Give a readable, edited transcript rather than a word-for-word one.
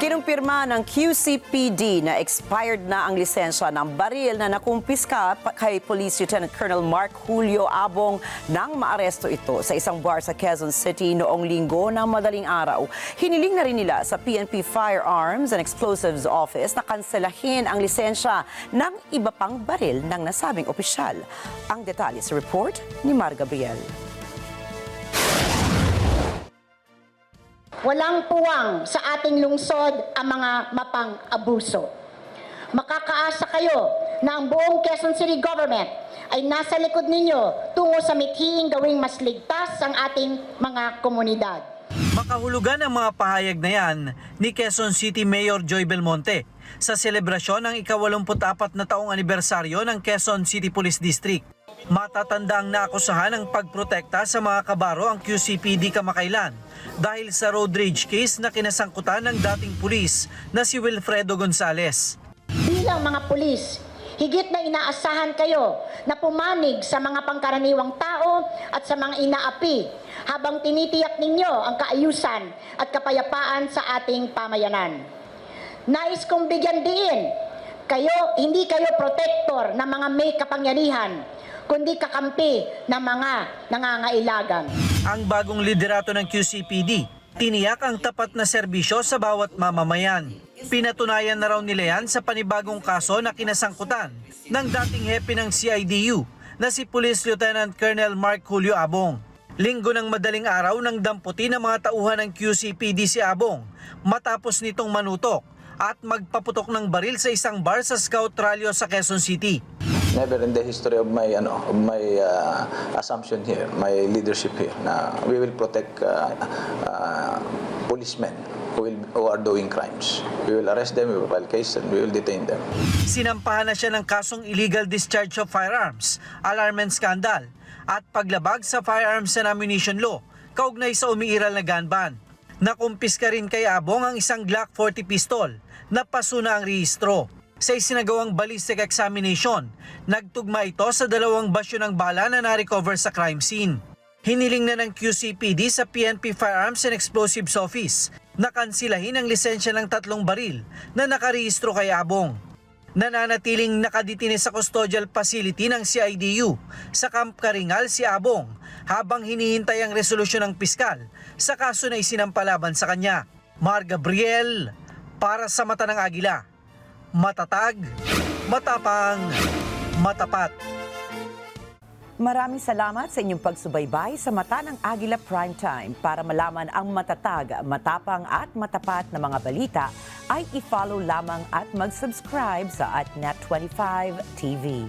Kinumpirma ng QCPD na expired na ang lisensya ng baril na nakumpiska kay Police Lieutenant Colonel Mark Julio Abong nang maaresto ito sa isang bar sa Quezon City noong linggo ng madaling araw. Hiniling na rin nila sa PNP Firearms and Explosives Office na kanselahin ang lisensya ng iba pang baril ng nasabing opisyal. Ang detalye sa report ni Mar Gabriel. Walang puwang sa ating lungsod ang mga mapang-abuso. Makakaasa kayo na ang buong Quezon City Government ay nasa likod ninyo tungo sa mithiing gawing mas ligtas ang ating mga komunidad. Makahulugan ang mga pahayag na yan ni Quezon City Mayor Joy Belmonte sa selebrasyon ng ika-84 na taong anibersaryo ng Quezon City Police District. Matatanda ang naakusahan ng pagprotekta sa mga kabaro ang QCPD kamakailan dahil sa road rage case na kinasangkutan ng dating pulis na si Wilfredo Gonzales. Bilang mga pulis, higit na inaasahan kayo na pumanig sa mga pangkaraniwang tao at sa mga inaapi habang tinitiyak ninyo ang kaayusan at kapayapaan sa ating pamayanan. Nais kong bigyan diin, hindi kayo protektor ng mga may kapangyarihan, kundi kakampi ng mga nangangailangan. Ang bagong liderato ng QCPD, tiniyak ang tapat na serbisyo sa bawat mamamayan. Pinatunayan na raw nila yan sa panibagong kaso na kinasangkutan ng dating hepe ng CIDU na si Police Lieutenant Colonel Mark Julio Abong. Linggo ng madaling araw nang damputin ng mga tauhan ng QCPD si Abong matapos nitong manutok at magpaputok ng baril sa isang bar sa Scout Ralio sa Quezon City. Never in the history of my assumption here, my leadership here, na we will protect policemen who are doing crimes. We will arrest them, we will file case, and we will detain them. Sinampahan na siya ng kasong illegal discharge of firearms, alarm scandal, at paglabag sa firearms and ammunition law, kaugnay sa umiiral na gun ban. Nakumpiska rin kay Abong ang isang Glock 40 pistol na pasuna ang rehistro. Sa isinagawang ballistic examination, nagtugma ito sa 2 basyo ng bala na na-recover sa crime scene. Hiniling na ng QCPD sa PNP Firearms and Explosives Office na kansilahin ang lisensya ng 3 baril na nakarehistro kay Abong. Nananatiling nakaditine sa custodial facility ng CIDU sa Camp Karingal si Abong habang hinihintay ang resolusyon ng piskal sa kaso na isinampalaban sa kanya. Mar Gabriel, para sa Mata ng Agila. Matatag, matapang, matapat. Maraming salamat sa inyong pagsubaybay sa Mata ng Agila Primetime. Para malaman ang matatag, matapang at matapat na mga balita, ay i-follow lamang at mag-subscribe sa @Net25 TV.